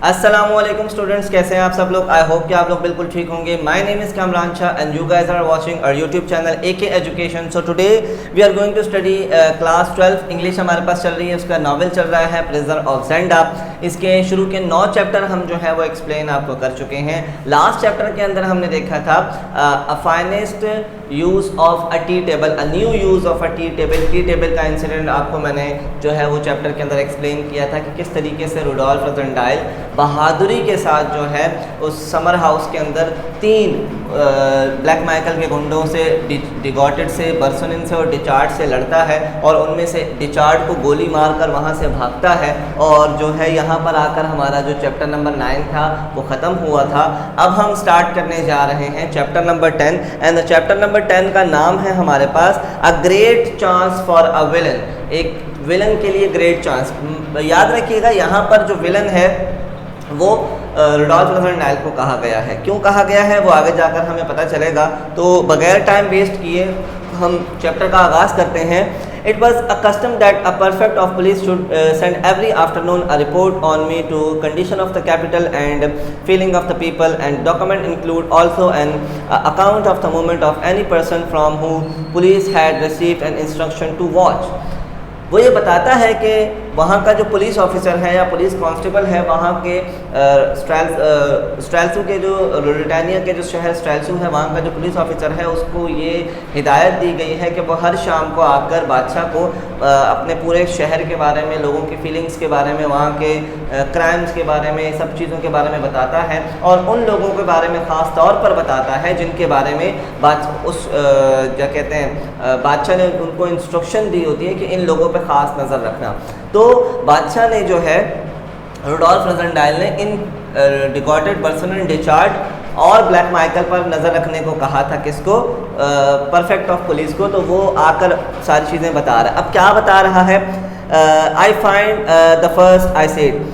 अस्सलामुअलैकुम स्टूडेंट्स, कैसे हैं आप सब लोग। आई होप कि आप लोग बिल्कुल ठीक होंगे। My name is Kamran Shah and you guys are watching our YouTube channel AK education. So today we are going to study class 12 English हमारे पास चल रही है। उसका नावल चल रहा है प्रिजनर ऑफ ज़ेंडा। इसके शुरू के 9 चैप्टर हम जो है वो एक्सप्लेन आपको कर चुके हैं। लास्ट चैप्टर के अंदर हमने देखा था a finest use of a tea table, a new use of a tea table. Tea table का इंसिडेंट आपको मैंने जो है वो चैप्टर के अंदर एक्सप्लेन किया था कि किस तरीके से रुडोल्फ रोज़ेनडाइल बहादुरी के साथ जो है उस समर हाउस के अंदर 3 ब्लैक माइकल के गुंडों से, डिगॉटेड से, बर्सनिन से और डिचार्ड से लड़ता है और उनमें से डिचार्ड को गोली मारकर वहाँ से भागता है। और जो है यहाँ पर आकर हमारा जो चैप्टर नंबर 9 था वो ख़त्म हुआ था। अब हम स्टार्ट करने जा रहे हैं chapter number 10 and the chapter number 10 का नाम है हमारे पास a great chance for a villain. एक विलन के लिए ग्रेट चांस। याद रखिएगा यहाँ पर जो विलन है वो रुडोल्फ रोज़ेनडाइल को कहा गया है। क्यों कहा गया है वो आगे जाकर हमें पता चलेगा। तो बगैर टाइम वेस्ट किए हम चैप्टर का आगाज़ करते हैं। It was a custom that a prefect of police should send every afternoon a report on me to condition of the capital and feeling of the people, and document include also an account of the movement of any person from whom police had received an instruction to watch। वो ये बताता है कि वहाँ का जो police officer है या पुलिस कांस्टेबल है, वहाँ के स्ट्रैल्सू के जो ब्रिटानिया के जो शहर स्ट्रैल्सू है वहाँ का जो पुलिस ऑफिसर है उसको ये हिदायत दी गई है कि वो हर शाम को आकर बादशाह को अपने पूरे शहर के बारे में, लोगों की फीलिंग्स के बारे में, वहाँ के क्राइम्स के बारे में, सब चीज़ों के बारे में बताता है और उन लोगों के बारे में ख़ास तौर पर बताता है जिनके बारे में क्या कहते हैं बादशाह ने उनको इंस्ट्रक्शन दी होती है कि इन लोगों पर ख़ास नज़र रखना। तो बादशाह ने जो है रुडोल्फ रोज़ेनडाइल ने इन डिगॉटेड, बर्सनिन, डिचार्ड और ब्लैक माइकल पर नज़र रखने को कहा था। किसको? परफेक्ट ऑफ पुलिस को। तो वो आकर सारी चीज़ें बता रहा है। अब क्या बता रहा है? I find the first I said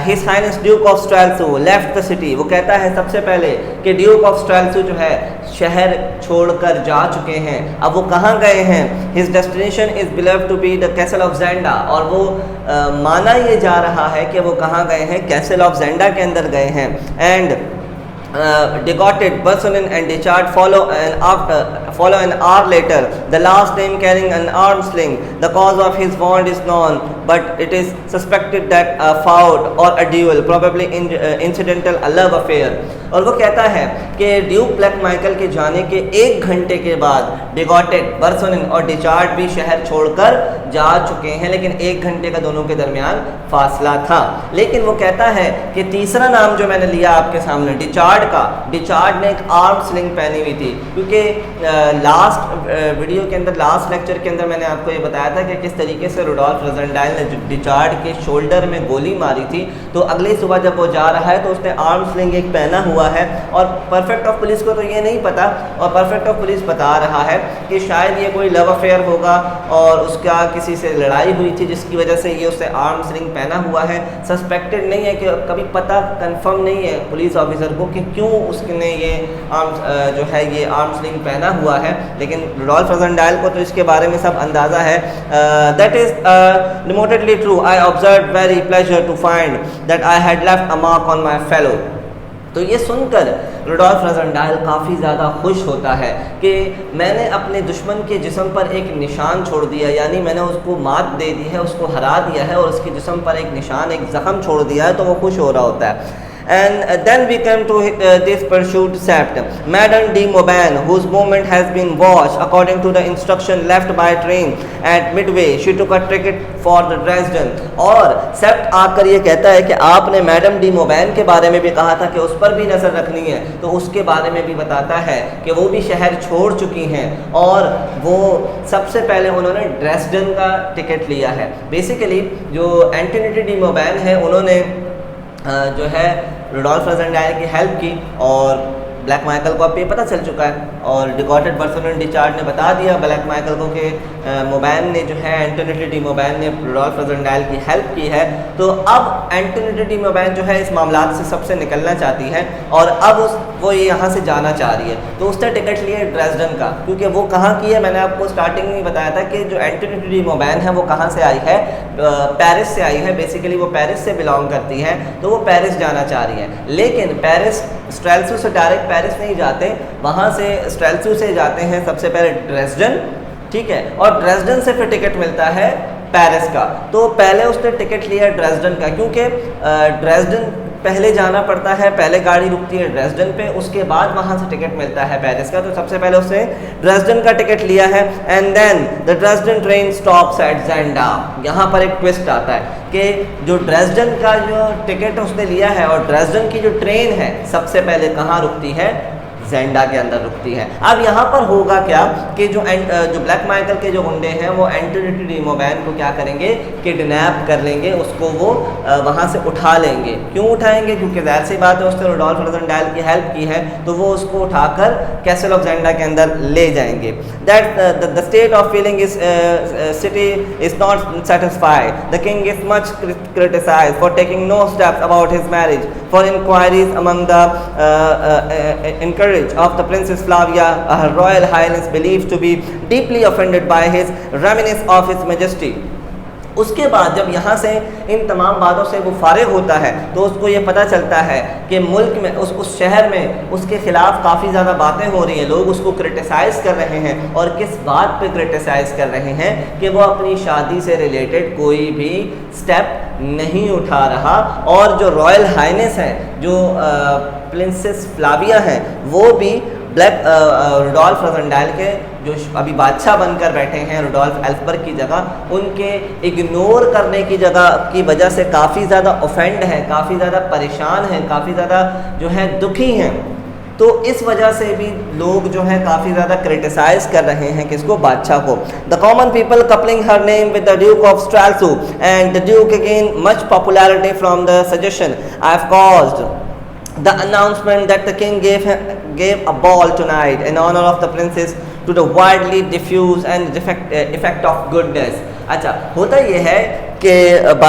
his highness duke of Strelsau left the city. वो कहता है सबसे पहले कि ड्यूक ऑफ स्ट्रैल्सू जो है शहर छोड़कर जा चुके हैं। अब वो कहाँ गए हैं? His destination is believed to be the castle of Zenda. और वो माना ये जा रहा है कि वो कहाँ गए हैं? कैसल ऑफ ज़ेंडा के अंदर गए हैं। And degoted, Burnson and Discharge follow an hour later. The last name carrying an arm sling. The cause of his wound is known, but it is suspected that a feud or a duel, probably incidental, a love affair. और वो कहता है कि Duke black Michael के जाने के 1 घंटे के बाद डिगॉटेड, बर्सनिन और डिचार्ड भी शहर छोड़कर जा चुके हैं, लेकिन 1 घंटे का दोनों के दरमियान फासला था। लेकिन वो कहता है कि तीसरा नाम जो मैंने लिया आपके सामने डिचार्ड का, डिचार्ड ने एक आर्म स्लिंग पहनी हुई थी। क्योंकि लास्ट वीडियो के अंदर, लास्ट लेक्चर के अंदर मैंने आपको ये बताया था कि किस तरीके से रुडोल्फ रोज़ेनडाइल ने डिचार्ड के शोल्डर में गोली मारी थी। तो अगली सुबह जब वो जा रहा है तो उसने आर्म स्लिंग एक पहना हुआ है। और परफेक्ट ऑफ पुलिस को तो ये नहीं पता, और परफेक्ट ऑफ पुलिस बता रहा है कि शायद ये कोई लव अफेयर होगा और उसका किसी से लड़ाई हुई थी जिसकी वजह से ये उससे आर्म स्लिंग पहना हुआ है। सस्पेक्टेड नहीं है कि कभी पता कंफर्म नहीं है पुलिस ऑफिसर को कि क्यों उसने ये जो है ये आर्म स्लिंग पहना हुआ है, लेकिन रुडोल्फ रोज़ेनडाइल को तो इसके बारे में सब अंदाज़ा है। That is remotely true. I observe very pleasure to find that I had left a mark on my fellow. तो ये सुनकर रुडोल्फ रोज़ेनडाइल काफ़ी ज़्यादा खुश होता है कि मैंने अपने दुश्मन के जिस्म पर एक निशान छोड़ दिया, यानी मैंने उसको मात दे दी है, उसको हरा दिया है और उसके जिस्म पर एक निशान, एक ज़ख़म छोड़ दिया है। तो वो खुश हो रहा होता है। And then we come to this pursuit sept, Madame de Mauban, whose movement has been watched according to the instruction left by train at Midway. She took a ticket for the Dresden. और सेप्ट आकर ये कहता है कि आपने madam D मोबैन के बारे में भी कहा था कि उस पर भी नज़र रखनी है। तो उसके बारे में भी बताता है कि वो भी शहर छोड़ चुकी हैं और वो सबसे पहले उन्होंने ड्रेसडन का टिकट लिया है। बेसिकली जो एंटोनी डी मोबैन है उन्होंने जो है रुडोल्फ रोज़ेनडाइल की हेल्प की और ब्लैक माइकल को अब ये पता चल चुका है और डिकॉटेड पर्सन इन डिचार्ज ने बता दिया ब्लैक माइकल को कि मोबैन ने जो है एंटोनी डी मोबैन ने रुडोल्फ रोज़ेनडाइल की हेल्प की है। तो अब एंटोनी डी मोबैन जो है इस मामला से सबसे निकलना चाहती है और अब वो ये यहाँ से जाना चाह रही है। तो उसने टिकट लिया ड्रेसडन का, क्योंकि वो कहाँ की है, मैंने आपको स्टार्टिंग में बताया था कि जो एंटोनी डी मोबैन है वो कहाँ से आई है, पेरिस से आई है। बेसिकली वो पेरिस से बिलोंग करती है, तो वो पेरिस जाना चाह रही है। लेकिन पेरिस स्ट्रेल्सू से डायरेक्ट पेरिस नहीं जाते, वहाँ से स्ट्रेल्सू से जाते हैं सबसे पहले ड्रेसडन, ठीक है, और ड्रेसडन से फिर टिकट मिलता है पेरिस का। तो पहले उसने टिकट लिया ड्रेसडन का, क्योंकि ड्रेसडन पहले जाना पड़ता है, पहले गाड़ी रुकती है ड्रेसडन पे, उसके बाद वहाँ से टिकट मिलता है पेरिस का। तो सबसे पहले उसने ड्रेसडन का टिकट लिया है and then the Dresden train stops at Zenda. यहाँ पर एक ट्विस्ट आता है कि जो ड्रेसडन का जो टिकट उसने लिया है और ड्रेसडन की जो ट्रेन है सबसे पहले कहाँ रुकती है, ज़ेंडा के अंदर रुकती है। अब यहाँ पर होगा क्या कि जो ब्लैक माइकल के जो गुंडे हैं वो एंटोनी डी मोबैन को क्या करेंगे, किडनैप कर लेंगे, उसको वो वहाँ से उठा लेंगे। क्यों उठाएंगे, क्योंकि ज़ाहिर सी बात है उसने रुडोल्फ रोज़ेनडाइल की हेल्प की है, तो वो उसको उठाकर कैसल ऑफ ज़ेंडा के अंदर ले जाएंगे। That the state of feeling is city is not satisfied, the king is much criticized for taking no steps about his marriage, for inquiries among the encourage of the Princess Flavia, Her Royal Highness believed to be deeply offended by his reminiscence of His Majesty। उसके बाद जब यहाँ से इन तमाम बातों से वो फारिग होता है तो उसको ये पता चलता है कि मुल्क में उस शहर में उसके ख़िलाफ़ काफ़ी ज़्यादा बातें हो रही हैं, लोग उसको क्रिटिसाइज़ कर रहे हैं। और किस बात पे क्रिटिसाइज़ कर रहे हैं कि वो अपनी शादी से रिलेटेड कोई भी स्टेप नहीं उठा रहा। और जो रॉयल हाइनेस है, जो प्रिंसेस फ्लाविया हैं, वो भी रुडोल्फ रोज़ेनडाइल के जो अभी बादशाह बनकर बैठे हैं रुडोल्फ एल्फबर्ग की जगह, उनके इग्नोर करने की वजह से काफ़ी ज़्यादा ऑफेंड हैं, काफ़ी ज़्यादा परेशान हैं, काफ़ी ज़्यादा जो है दुखी हैं। तो इस वजह से भी लोग जो हैं काफ़ी ज़्यादा क्रिटिसाइज़ कर रहे हैं किसको, बादशाह को। The common people coupling her name with the duke of Strelsau and the duke again much popularity from the suggestion I have caused the announcement that the king gave a ball tonight in honor of the princess to the widely diffuse and effect of goodness। अच्छा, होता यह है कि अब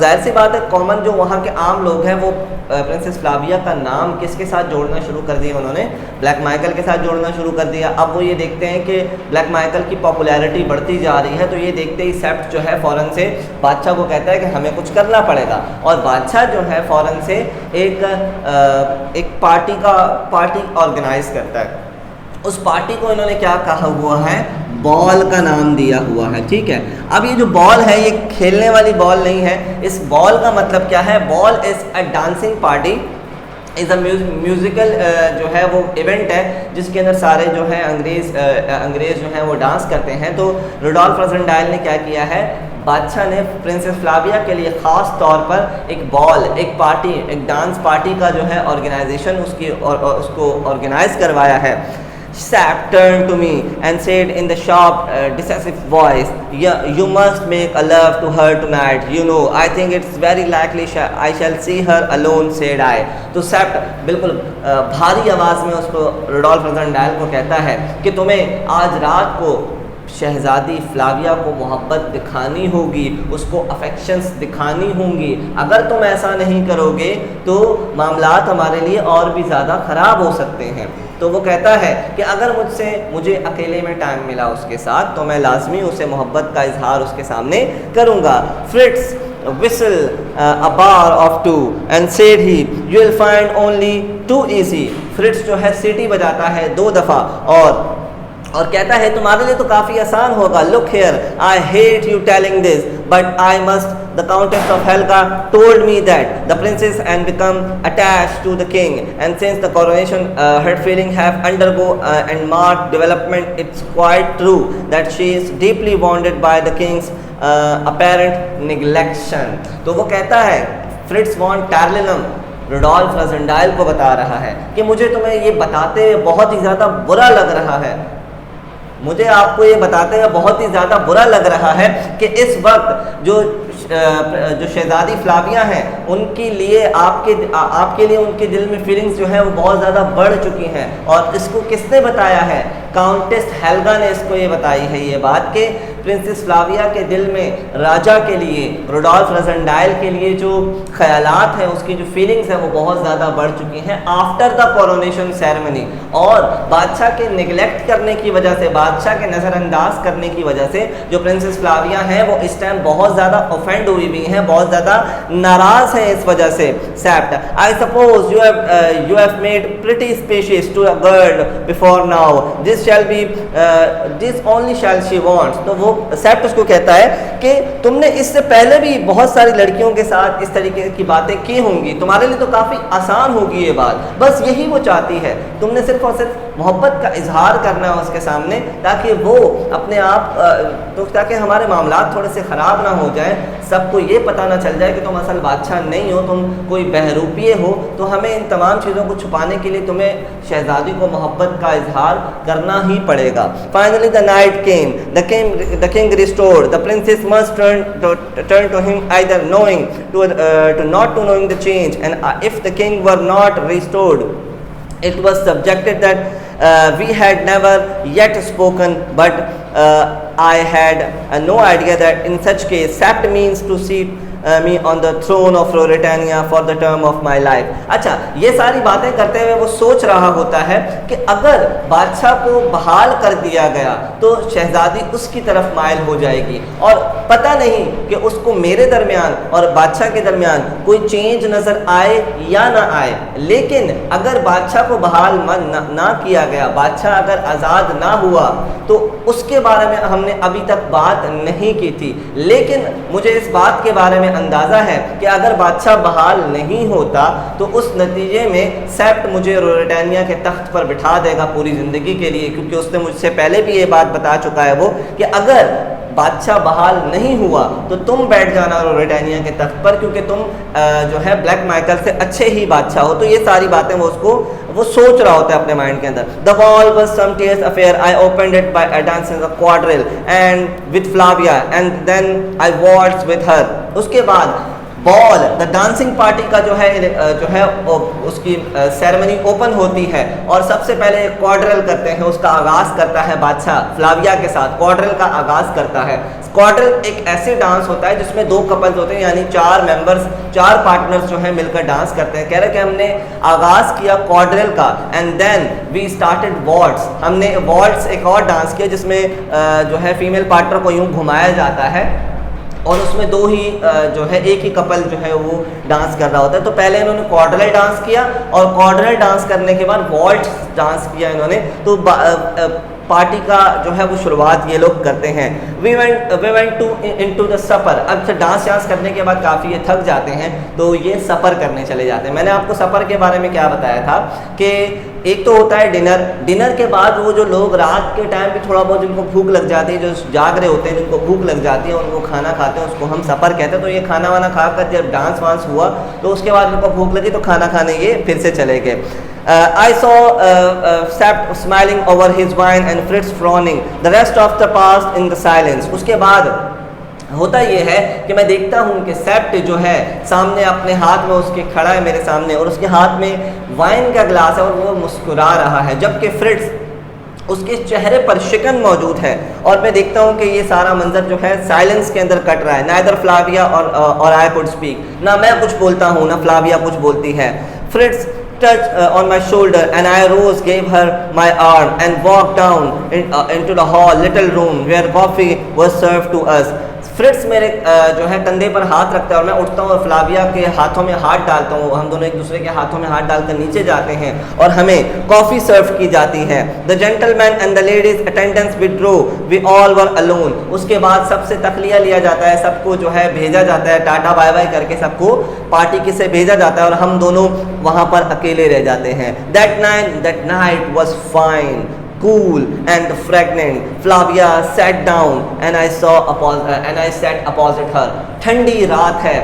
जाहिर सी बात है common जो वहाँ के आम लोग हैं वो प्रिंसेस फ्लाविया का नाम किसके साथ जोड़ना शुरू कर दिया, उन्होंने ब्लैक माइकल के साथ जोड़ना शुरू कर दिया। अब वो ये देखते हैं कि ब्लैक माइकल की पॉपुलैरिटी बढ़ती जा रही है, तो ये देखते ही सेप्ट जो है फ़ौरन से बादशाह को कहता है कि हमें कुछ करना पड़ेगा। और बादशाह जो है फ़ौरन से एक पार्टी ऑर्गेनाइज़ करता है। उस पार्टी को इन्होंने क्या कहा हुआ है, बॉल का नाम दिया हुआ है, ठीक है। अब ये जो बॉल है ये खेलने वाली बॉल नहीं है। इस बॉल का मतलब क्या है, ball is a dancing party, is a musical जो है वो इवेंट है जिसके अंदर सारे जो है अंग्रेज़ जो हैं वो डांस करते हैं। तो रुडोल्फ रोज़ेनडाइल ने क्या किया है, बादशाह ने प्रिंसेस फ्लाविया के लिए ख़ास तौर पर एक बॉल, एक पार्टी, एक डांस पार्टी का जो है ऑर्गेनाइजेशन उसको ऑर्गेनाइज करवाया है। Sap turned to me and said in the sharp, decisive voice, "Yeah, you must make a love to her tonight. You know, I think it's very likely I shall see her alone," said I। तो सैप्ट बिल्कुल भारी आवाज़ में उसको Rudolf रोज़ेनडाइल को कहता है कि तुम्हें आज रात को शहज़ादी फ्लाविया को मोहब्बत दिखानी होगी, उसको अफेक्शंस दिखानी होंगी। अगर तुम ऐसा नहीं करोगे तो मामलात हमारे लिए और भी ज़्यादा ख़राब हो सकते हैं। तो वो कहता है कि अगर मुझे अकेले में टाइम मिला उसके साथ तो मैं लाजमी उसे मोहब्बत का इजहार उसके सामने करूँगा। फ्रिट्स whistle a bar of two and said he, you will find only too easy। फ्रिट्स जो है सीटी बजाता है 2 दफ़ा और कहता है तुम्हारे लिए तो काफ़ी आसान होगा। Look here, I hate you telling this but I must, the countess of Helga told me that the princess and become attached to the king and since the coronation her feeling have undergo and mark development, it's quite true that she is deeply bonded by the king's apparent neglection. तो वो कहता है फ्रिट्स von टैर्लिनम Rudolf रोज़ेनडाइल को बता रहा है कि मुझे तुम्हें ये बताते हुए बहुत ही ज़्यादा बुरा लग रहा है, मुझे आपको ये बताते हुए बहुत ही ज़्यादा बुरा लग रहा है कि इस वक्त जो जो शहजादी फ्लाविया हैं उनके लिए आपके लिए उनके दिल में फीलिंग्स जो है वो बहुत ज़्यादा बढ़ चुकी हैं। और इसको किसने बताया है? काउंटेस हेल्गा ने इसको ये बताई है ये बात कि प्रिंसेस फ्लाविया के दिल में राजा के लिए, रुडोल्फ रोज़ेनडेल के लिए जो ख्यालात हैं, उसकी जो फीलिंग्स हैं वो बहुत ज़्यादा बढ़ चुकी हैं आफ्टर द कोरोनेशन सेरेमनी। और बादशाह के निगलेक्ट करने की वजह से, बादशाह के नज़रअंदाज करने की वजह से जो प्रिंसेस फ्लाविया हैं वो इस टाइम बहुत ज़्यादा ऑफेंड हुई हुई हैं, बहुत ज़्यादा नाराज़ हैं इस वजह से। Sapt, I suppose you have made pretty specious to a girl before now, this shall be this only shall she wants. तो वो सेप्ट उसको कहता है कि तुमने इससे पहले भी बहुत सारी लड़कियों के साथ इस तरीके की बातें की होंगी, तुम्हारे लिए तो काफ़ी आसान होगी ये बात, बस यही वो चाहती है, तुमने सिर्फ और सिर्फ मोहब्बत का इजहार करना है उसके सामने, ताकि वो अपने आप तो ताकि हमारे मामलात थोड़े से ख़राब ना हो जाए, सबको ये पता ना चल जाए कि तुम असल बादशाह नहीं हो, तुम कोई बहरूपिये हो। तो हमें इन तमाम चीज़ों को छुपाने के लिए तुम्हें शहजादी को मोहब्बत का इजहार करना ही पड़ेगा। Finally the night came, the king restored, the princess must turn to him either knowing to not to knowing the change, and if the king were not restored, it was subjected that we had never yet spoken, but I had no idea that in such case Sept means to seat me on the throne of Ruritania for the term of my life। अच्छा, ये सारी बातें करते हुए वो सोच रहा होता है कि अगर बादशाह को बहाल कर दिया गया तो शहजादी उसकी तरफ माइल हो जाएगी, और पता नहीं कि उसको मेरे दरमियान और बादशाह के दरमियान कोई चेंज नज़र आए या ना आए। लेकिन अगर बादशाह को बहाल ना किया गया, बादशाह अगर आज़ाद ना हुआ, तो उसके बारे में हमने अभी तक बात नहीं की थी। लेकिन मुझे इस बात के बारे में अंदाज़ा है कि अगर बादशाह बहाल नहीं होता तो उस नतीजे में सेप्ट मुझे रुरिटानिया के तख्त पर बिठा देगा पूरी ज़िंदगी के लिए, क्योंकि उसने मुझसे पहले भी ये बात बता चुका है वो कि अगर बादशाह बहाल नहीं हुआ तो तुम बैठ जाना रुरिटानिया के तख्त पर, क्योंकि तुम जो है ब्लैक माइकल से अच्छे ही बादशाह हो। तो ये सारी बातें वो सोच रहा होता है अपने माइंड के अंदर। The ball was some test affair, I opened it by dancing a quadrille and with Flavia and then I waltz with her. उसके बाद बॉल, द डांसिंग पार्टी का जो है उसकी सेरेमनी ओपन होती है, और सबसे पहले क्वाड्रिल करते हैं, उसका आगाज़ करता है बादशाह फ्लाविया के साथ, क्वाड्रिल का आगाज़ करता है। क्वाड्रिल एक ऐसे डांस होता है जिसमें 2 कपल्स होते हैं, यानी 4 मेंबर्स, 4 पार्टनर्स जो है मिलकर डांस करते हैं। कह रहे कि हमने आगाज़ किया क्वाड्रिल का, and then we started waltz, हमने वॉल्ट्स एक और डांस किया जिसमें जो है फीमेल पार्टनर को यूँ घुमाया जाता है, और उसमें 2 ही जो है एक ही कपल जो है वो डांस कर रहा होता है। तो पहले इन्होंने क्वाड्रिल डांस किया, और क्वाड्रिल डांस करने के बाद वॉल्ट्स डांस किया इन्होंने। तो पार्टी का जो है वो शुरुआत ये लोग करते हैं। वी वेंट इनटू द सपर। अब से डांस करने के बाद काफ़ी ये थक जाते हैं, तो ये सफ़र करने चले जाते हैं। मैंने आपको सफ़र के बारे में क्या बताया था कि एक तो होता है डिनर के बाद वो जो लोग रात के टाइम पे थोड़ा बहुत जिनको भूख लग जाती है, जो जाग रहे होते हैं, जिनको भूख लग जाती है, उनको खाना खाते हैं, उसको हम सफ़र कहते हैं। तो ये खाना वाना खाकर जब डांस वांस हुआ तो उसके बाद उनको भूख लगी तो खाना खाने ये फिर से चले गए। I saw Sept smiling over his wine and Fritz frowning. The rest of the passed in the silence. उसके बाद होता ये है कि मैं देखता हूँ कि सेप्ट जो है सामने अपने हाथ में उसके खड़ा है मेरे सामने, और उसके हाथ में वाइन का ग्लास है और वो मुस्कुरा रहा है, जबकि फ्रिट्स उसके चेहरे पर शिकन मौजूद है। और मैं देखता हूँ कि ये सारा मंजर जो है साइलेंस के अंदर कट रहा है। नाइदर फ्लाविया और आई कुड स्पीक, ना मैं कुछ बोलता हूँ ना फ्लाविया कुछ बोलती है। फ्रिट्स touched on my shoulder and I rose, gave her my arm and walked down into the hall, little room where coffee was served to us. फ्रिट्स मेरे जो है कंधे पर हाथ रखता है और मैं उठता हूँ और फ्लाविया के हाथों में हाथ डालता हूँ। हम दोनों एक दूसरे के हाथों में हाथ डालकर नीचे जाते हैं और हमें कॉफ़ी सर्व की जाती है। The gentleman and the ladies attendance withdrew, we all were alone. उसके बाद सबसे तखलिया लिया जाता है, सबको जो है भेजा जाता है, टाटा बाय बाय करके सबको पार्टी की से भेजा जाता है और हम दोनों वहाँ पर अकेले रह जाते हैं। That night was fine, cool and fragrant. Flavia sat down and I sat opposite her. ठंडी रात है,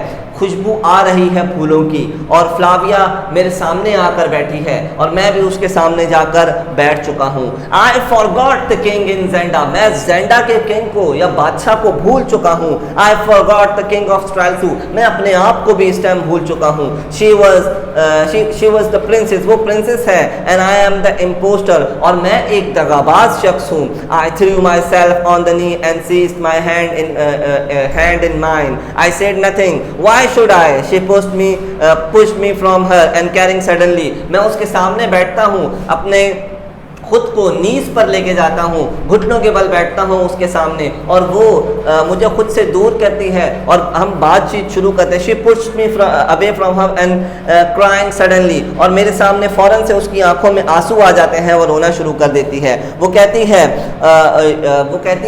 खुशबू आ रही है फूलों की, और फ्लाविया मेरे सामने आकर बैठी है और मैं भी उसके सामने जाकर बैठ चुका हूँ। I forgot the king in Zenda, मैं ज़ेंडा के किंग को या बादशाह को भूल चुका हूँ। I forgot the king of Strelsau, मैं अपने आप को भी इस टाइम भूल चुका हूँ। शी वॉज द प्रिंसेस, वो प्रिंसेस है, and I am the impostor, और मैं एक दगाबाज शख्स हूँ। I threw myself on the knee and seized my hand in mine. I said nothing. Why should I? She pushed me from her and carrying suddenly. मैं उसके सामने बैठता हूँ, अपने खुद को नीज पर लेके जाता हूँ, घुटनों के बल बैठता हूँ उसके सामने, और वो मुझे खुद से दूर करती है और हम बातचीत शुरू करते हैं। She pushed me away from her and crying suddenly, और मेरे सामने फ़ौरन से उसकी आंखों में आंसू आ जाते हैं और रोना शुरू कर देती है। वो कहती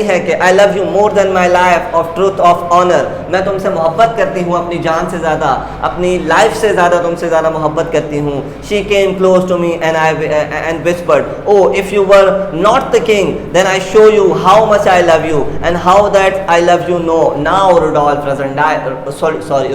है कि I love you more than my life of truth of honor, मैं तुमसे मोहब्बत करती हूँ अपनी जान से ज़्यादा, अपनी लाइफ से ज़्यादा तुमसे ज़्यादा मोहब्बत करती हूँ। She came close to me and whispered, oh if you were not the king then I show you how much I love you and how that I love you now Rudolph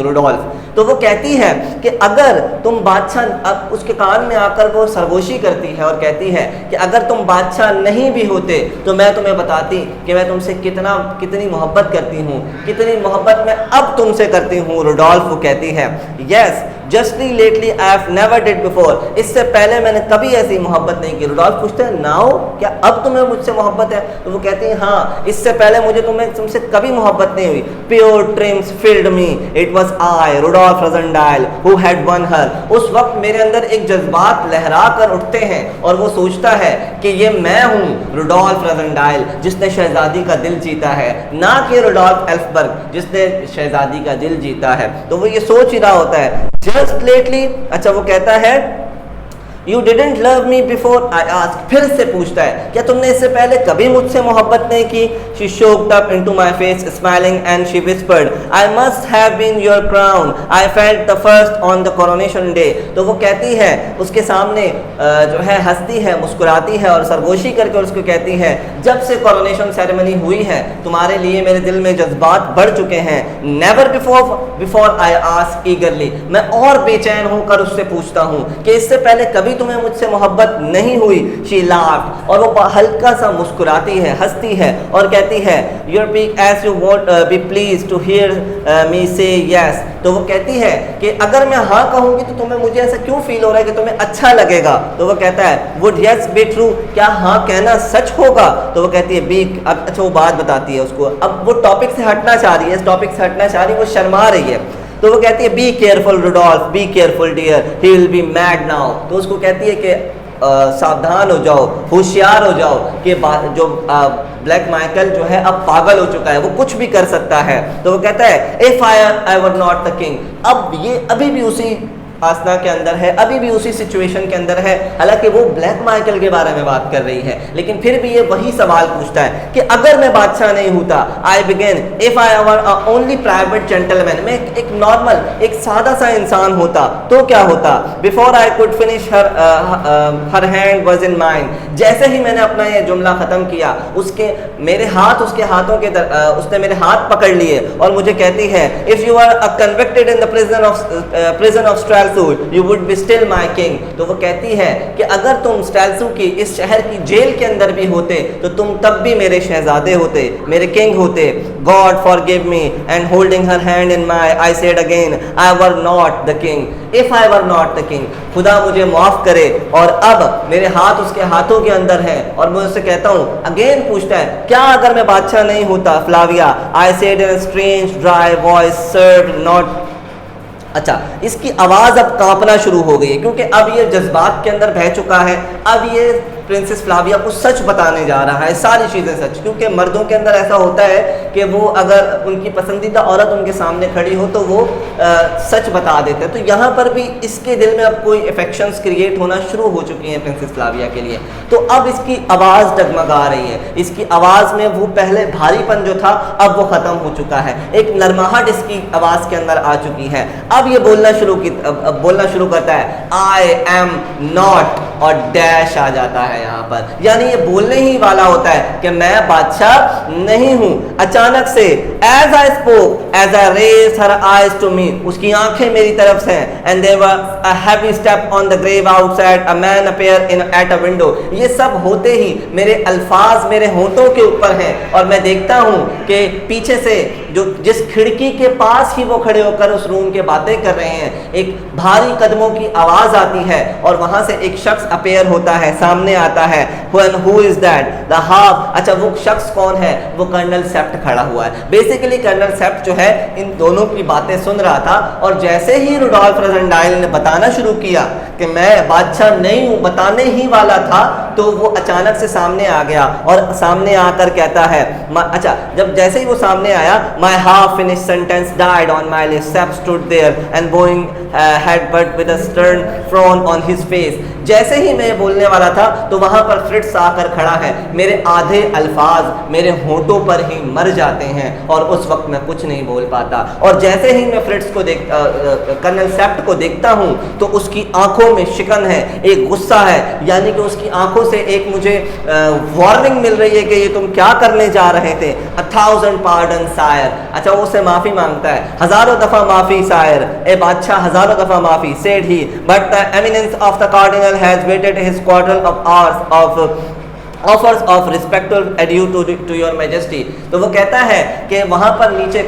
Rudolph। तो वो कहती है कि अगर तुम बादशाह, अब उसके कान में आकर वो सरगोशी करती है और कहती है कि अगर तुम बादशाह नहीं भी होते तो मैं तुम्हें बताती कि मैं तुमसे कितनी मोहब्बत करती हूँ, कितनी मोहब्बत मैं अब तुमसे करती हूँ। रुडोल्फ वो कहती है, yes justly lately I have never did before, इससे पहले मैंने कभी ऐसी मोहब्बत नहीं की। रुडोल्फ पूछते हैं नाउ, क्या अब तुम्हें मुझसे मोहब्बत है? तो वो कहती है हाँ, इससे पहले मुझे तुमसे कभी मोहब्बत नहीं हुई। Pure dreams filled me, it was I Rudolf Rassendyll who had won her. उस वक्त मेरे अंदर एक जज्बात लहरा कर उठते हैं और वो सोचता है कि ये मैं हूँ रुडोल्फ रोजेंडाइल जिसने शहजादी का दिल जीता है, ना कि रुडोल्फ एल्फबर्ग जिसने शहजादी का दिल जीता है। तो वो ये सोच ही रहा होता है जस्ट लेटली। अच्छा वो कहता है You didn't love me before I asked, फिर से पूछता है क्या तुमने इससे पहले कभी मुझसे मोहब्बत नहीं की? She choked up into my face smiling and she whispered, I must have been your crown, I felt the first on the coronation day। तो वो कहती है उसके सामने जो है हंसती है, मुस्कुराती है और सरगोशी करके उसको कहती है जब से कोरोनेशन सेरेमनी हुई है तुम्हारे लिए मेरे दिल में जज्बात बढ़ चुके हैं। Never before I asked eagerly, मैं और बेचैन होकर उससे पूछता हूँ कि इससे पहले कभी तुम्हें मुझसे मोहब्बत नहीं हुई। She laughed, और वो हल्का सा मुस्कुराती है, हंसती है और कहती है Your beak as you won't be pleased to hear me say yes। तो वो कहती है कि अगर मैं हाँ कहूँगी तो तुम्हें मुझे ऐसा क्यों फील हो रहा है कि तुम्हें अच्छा लगेगा? तो वो कहता है Would yes be true, क्या हाँ कहना सच होगा? तो वो कहती है बीक। अब अच्छा वो बात बताती है उसको, अब वो टॉपिक से हटना चाह रही है, इस टॉपिक से हटना चाह रही है, वो शर्मा रही है। तो वो कहती है be careful Rudolph, be careful dear, he will be mad now. तो उसको कहती है कि सावधान हो जाओ, होशियार हो जाओ कि जो ब्लैक माइकल जो है अब पागल हो चुका है, वो कुछ भी कर सकता है। तो वो कहता है if I were not the king. अब ये अभी भी उसी आसना के अंदर है, अभी भी उसी सिचुएशन के अंदर है, हालांकि वो ब्लैक माइकल के बारे में बात कर रही है, लेकिन फिर भी ये वही सवाल पूछता है कि अगर मैं बादशाह नहीं होता, I began if I were only private gentleman, मैं एक नॉर्मल एक सादा सा इंसान होता तो क्या होता? Before I could finish her hand was in mine, जैसे ही मैंने अपना ये जुमला खत्म किया उसके मेरे हाथ उसके हाथों के उसने मेरे हाथ पकड़ लिए और मुझे कहती है if you are convicted in the prison of Strelsau you would be still my king। तो वो कहती है कि अगर तुम स्ट्राल्सू की इस शहर की जेल के अंदर भी होते तो तुम तब भी मेरे शहजादे होते, मेरे किंग होते। God forgive me and holding her hand in my, I said again, I were not the king, if I were not the king। खुदा मुझे माफ करे, और अब मेरे हाथ उसके हाथों के अंदर है और मैं उससे कहता हूँ, अगेन पूछता है क्या अगर मैं बादशाह नहीं होता? Flavia, I said in a strange dry voice, served not। अच्छा इसकी आवाज़ अब कांपना शुरू हो गई है क्योंकि अब ये जज्बात के अंदर बह चुका है। अब ये प्रिंसेस फ्लाविया को सच बताने जा रहा है, सारी चीज़ें सच, क्योंकि मर्दों के अंदर ऐसा होता है कि वो अगर उनकी पसंदीदा औरत उनके सामने खड़ी हो तो वो सच बता देते हैं। तो यहाँ पर भी इसके दिल में अब कोई अफेक्शंस क्रिएट होना शुरू हो चुकी हैं प्रिंसेस फ्लाविया के लिए। तो अब इसकी आवाज़ डगमगा रही है, इसकी आवाज़ में वो पहले भारीपन जो था अब वो ख़त्म हो चुका है, एक नरमाहट इसकी आवाज़ के अंदर आ चुकी है। अब ये बोलना शुरू करता है, आई एम नॉट और डैश आ जाता है यहाँ पर, यानी ये बोलने ही वाला होता है कि मैं बादशाह नहीं हूं। अचानक से as I spoke as I raise her eyes to me, उसकी आंखें मेरी तरफ से, and there was a heavy step on the grave outside, a man appear in at a window. ये सब होते ही मेरे अल्फाज मेरे होंठों के ऊपर हैं और मैं देखता हूं कि पीछे से जो जिस खिड़की के पास ही वो खड़े होकर उस रूम के बातें कर रहे हैं, एक भारी कदमों की आवाज आती है और वहां से एक शख्स अपीयर होता है, सामने आता है। Who is that? The half. अच्छा, वो शख्स कौन है? वो कर्नल सेप्ट खड़ा हुआ है। बेसिकली कर्नल सेप्ट जो है इन दोनों की बातें सुन रहा था और जैसे ही रुडोल्फ रोजेनडाइल ने बताना शुरू किया कि मैं बादशाह नहीं हूं, बताने ही वाला था, तो वो अचानक से सामने आ गया और सामने आकर कहता है, अच्छा, जब जैसे ही वो सामने आया, my half finish sentence died on my lips, Sapt stood there and bowing head but with a stern frown on his face. जैसे ही मैं बोलने वाला था तो वहां पर फ्रिट्स आकर खड़ा है। मेरे आधे अल्फाज मेरे होंठों पर ही मर जाते हैं और उस वक्त मैं कुछ नहीं बोल पाता। और जैसे ही मैं फ्रिट्स को कर्नल सेप्ट को देखता हूं तो उसकी आंखों में शिकन है, एक गुस्सा है, यानी कि उसकी आंखों से एक मुझे वार्निंग मिल रही है कि ये तुम क्या करने जा रहे थे। 1000 पार्डन सायर। अच्छा, वो उससे माफी मांगता है, हजारों दफा माफी सायर, ए बादशाह हजारों दफा माफी, said he, but the eminence of the cardinal has waited his quarter of hours of offers of respectful adieu to your majesty। तो वो कहता है कि वहाँ पर नीचे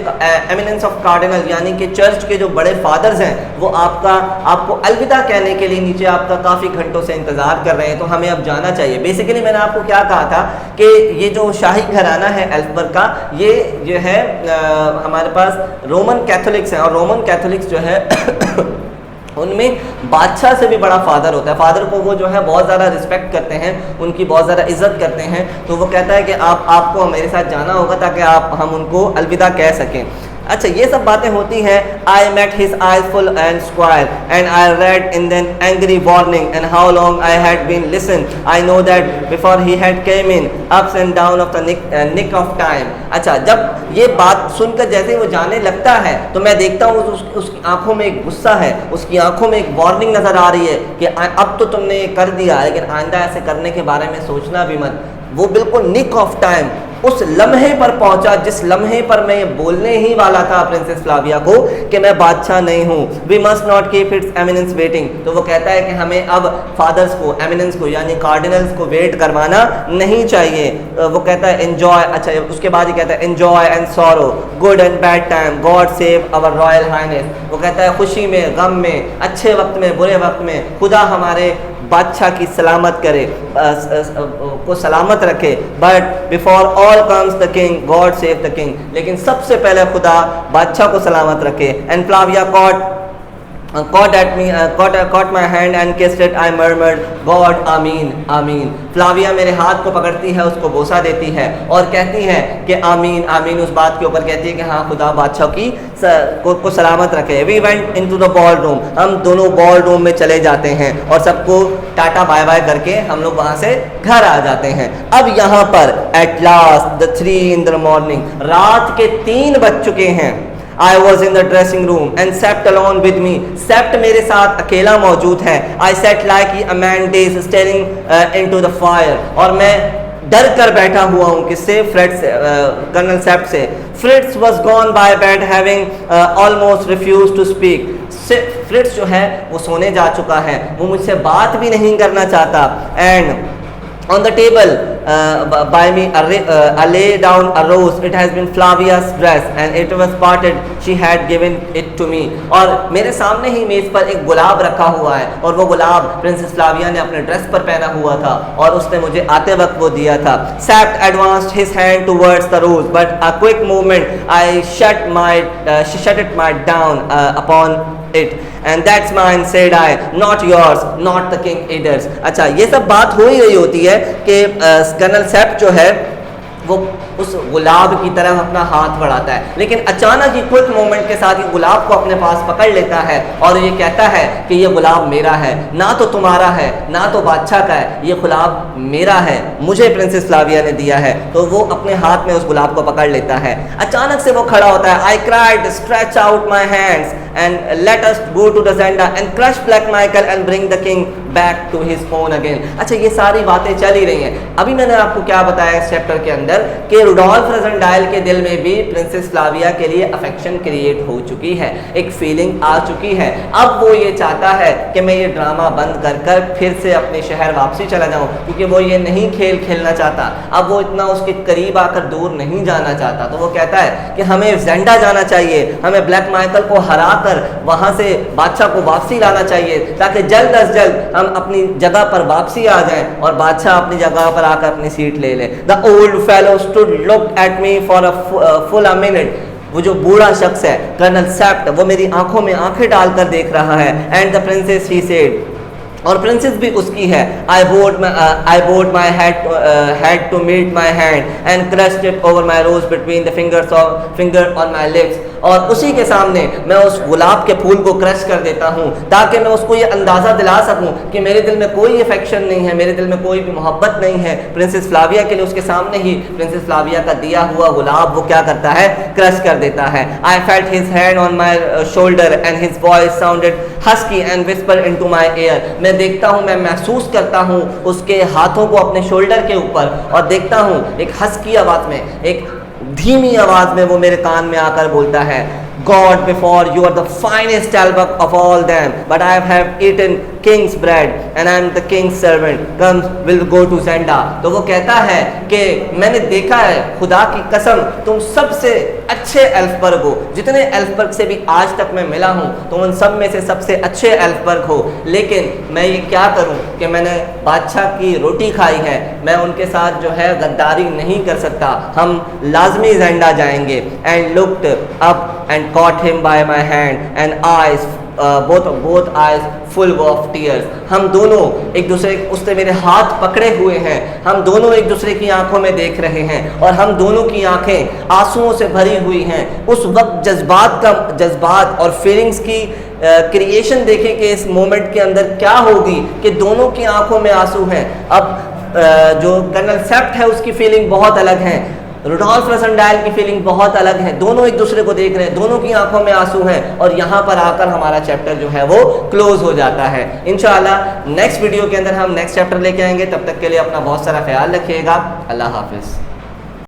एमिनेंस ऑफ कार्डिनल यानी कि चर्च के जो बड़े फादर्स हैं वो आपको अलविदा कहने के लिए नीचे आपका काफ़ी घंटों से इंतज़ार कर रहे हैं, तो हमें अब जाना चाहिए। बेसिकली मैंने आपको क्या कहा था कि ये जो शाही घराना है एल्फबर्ग का, ये जो है हमारे पास रोमन कैथोलिक्स हैं और रोमन कैथोलिक्स जो है उनमें बादशाह से भी बड़ा फादर होता है। फादर को वो जो है बहुत ज़्यादा रिस्पेक्ट करते हैं, उनकी बहुत ज़्यादा इज्जत करते हैं। तो वो कहता है कि आपको मेरे साथ जाना होगा ताकि हम उनको अलविदा कह सकें। अच्छा, ये सब बातें होती हैं। I met his eyes full and square and I read in then angry warning and how long I had been listen, I know that before he had came in ups and down of the nick of time. अच्छा, जब ये बात सुनकर जैसे वो जाने लगता है तो मैं देखता हूँ उसकी आंखों में एक गुस्सा है, उसकी आंखों में एक वार्निंग नज़र आ रही है कि अब तो तुमने ये कर दिया, लेकिन आइंदा ऐसे करने के बारे में सोचना भी मत। वो बिल्कुल निक ऑफ टाइम, उस लम्हे पर पहुंचा जिस लम्हे पर मैं ये बोलने ही वाला था प्रिंसेस फ्लाविया को कि मैं बादशाह नहीं हूँ। We must not keep its eminence waiting. तो वो कहता है कि हमें अब फादर्स को, एमिनेंस को यानी कार्डिनल्स को वेट करवाना नहीं चाहिए। वो कहता है एंजॉय। अच्छा, उसके बाद ही कहता है enjoy and sorrow, good and bad time, god save our royal highness. वो कहता है खुशी में, गम में, अच्छे वक्त में, बुरे वक्त में खुदा हमारे बादशाह की सलामत करे, को सलामत रखे। But before all comes the king, God save the king. लेकिन सबसे पहले खुदा बादशाह को सलामत रखे। And Flavia caught my hand and kissed it. I murmured, God, आमीन आमीन। फ्लाविया मेरे हाथ को पकड़ती है, उसको बोसा देती है और कहती है कि आमीन आमीन। उस बात के ऊपर कहती है कि हाँ, खुदा बादशाह की को सलामत रखे। We went into the ballroom। हम दोनों बॉल रूम में चले जाते हैं और सबको टाटा बाय बाय करके हम लोग वहाँ से घर आ जाते हैं। अब यहाँ पर at last the 3 in the morning, रात के 3 बज चुके हैं। I was in the dressing room and Sept alone with me। Sept मेरे साथ अकेला मौजूद है। I sat like a man dazed staring into the fire। और मैं डर कर बैठा हुआ हूँ किससे? फ्रिट्स, कर्नल सेप्ट से। फ्रिट्स was gone by bed having almost refused to speak। फ्रिट्स जो है वो सोने जा चुका है, वो मुझसे बात भी नहीं करना चाहता। And on the table by me I lay down a rose. It has been Flavia's dress and it was parted. She had given it to me। और मेरे सामने ही मेज पर एक गुलाब रखा हुआ है और वो गुलाब प्रिंसेस फ्लाविया ने अपने ड्रेस पर पहना हुआ था और उसने मुझे आते वक्त वो दिया था। Sept advanced his hand towards the rose, but a quick movement I shut it down upon it, and that's mine, said I, not yours, not the king either's। अच्छा, ये सब बात हो ही रही होती है कि कर्नल सेप्ट जो है वो उस गुलाब की तरफ अपना हाथ बढ़ाता है, लेकिन अचानक ही क्विक मोमेंट के साथ ही गुलाब को अपने पास पकड़ लेता है और ये कहता है कि ये गुलाब मेरा है, ना तो तुम्हारा है ना तो बादशाह का है, ये गुलाब मेरा है, मुझे प्रिंसेस फ्लाविया ने दिया है। तो वो अपने हाथ में उस गुलाब को पकड़ लेता है। अचानक से वो खड़ा होता है, I cried stretch out my hands and let us go to the Zenda and crush black Michael and bring the king back to his own again. अच्छा, ये सारी बातें चल ही रही हैं। अभी मैंने आपको क्या बताया इस चैप्टर के अंदर कि रुडोल्फ रज़नडाइल के दिल में भी प्रिंसेस फ्लाविया के लिए अफेक्शन क्रिएट हो चुकी है, एक फीलिंग आ चुकी है। अब वो ये चाहता है कि मैं ये ड्रामा बंद कर कर फिर से अपने शहर वापसी चला जाऊं, क्योंकि वो ये नहीं खेलना चाहता। अब वो इतना उसके करीब आकर दूर नहीं जाना चाहता। तो वो कहता है कि हमें ज़ेंडा जाना चाहिए, हमें ब्लैक माइकल को हरा कर वहां से बादशाह को वापसी लाना चाहिए, ताकि जल्द अज जल्द हम अपनी जगह पर वापसी आ जाएं और बादशाह अपनी जगह पर आकर अपनी सीट ले ले। The old fellow stood looked at me for full a minute. वो जो बूढ़ा शख्स है कर्नल सेप्ट, वो मेरी आंखों में आंखें डालकर देख रहा है। And the princess he said, और प्रिंसेस भी उसकी है, I bowed my head to meet my hand and crushed it over my rose between the finger on my lips. और उसी के सामने मैं उस गुलाब के फूल को क्रश कर देता हूँ, ताकि मैं उसको ये अंदाज़ा दिला सकूँ कि मेरे दिल में कोई अफेक्शन नहीं है, मेरे दिल में कोई भी मोहब्बत नहीं है प्रिंसेस फ्लाविया के लिए। उसके सामने ही प्रिंसेस फ्लाविया का दिया हुआ गुलाब वो क्या करता है, क्रश कर देता है। I felt his hand on my shoulder and his voice sounded husky and whisper into my air. मैं देखता हूँ, मैं महसूस करता हूँ उसके हाथों को अपने शोल्डर के ऊपर, और देखता हूँ एक हस्की आवाज़ में, एक धीमी आवाज़ में वो मेरे कान में आकर बोलता है, God, before you are the finest album of all them, but I have eaten king's bread and I am the king's servant. Come, we'll go to Zenda. तो वो कहता है कि मैंने देखा है, खुदा की कसम तुम सबसे अच्छे एल्फबर्ग हो, जितने एल्फबर्ग से भी आज तक मैं मिला हूँ तुम उन सब में से सबसे अच्छे एल्फबर्ग हो। लेकिन मैं ये क्या करूँ कि मैंने बादशाह की रोटी खाई है, मैं उनके साथ जो है गद्दारी नहीं कर सकता। हम लाजमी ज़ेंडा जाएंगे। And looked up and caught him by my hand and eyes both eyes full of tears. हम दोनों एक दूसरे, उसने मेरे हाथ पकड़े हुए हैं, हम दोनों एक दूसरे की आंखों में देख रहे हैं और हम दोनों की आंखें आंसुओं से भरी हुई हैं। उस वक्त जज्बात और फीलिंग्स की क्रिएशन देखें कि इस मोमेंट के अंदर क्या होगी कि दोनों की आंखों में आंसू हैं। अब जो कर्नल सेप्ट है उसकी फीलिंग बहुत अलग है, रुडोल्फ रज़नडाइल की फीलिंग बहुत अलग है। दोनों एक दूसरे को देख रहे हैं, दोनों की आंखों में आंसू हैं, और यहाँ पर आकर हमारा चैप्टर जो है वो क्लोज हो जाता है। इंशाअल्लाह नेक्स्ट वीडियो के अंदर हम नेक्स्ट चैप्टर लेके आएंगे। तब तक के लिए अपना बहुत सारा ख्याल रखिएगा। अल्लाह हाफिज़।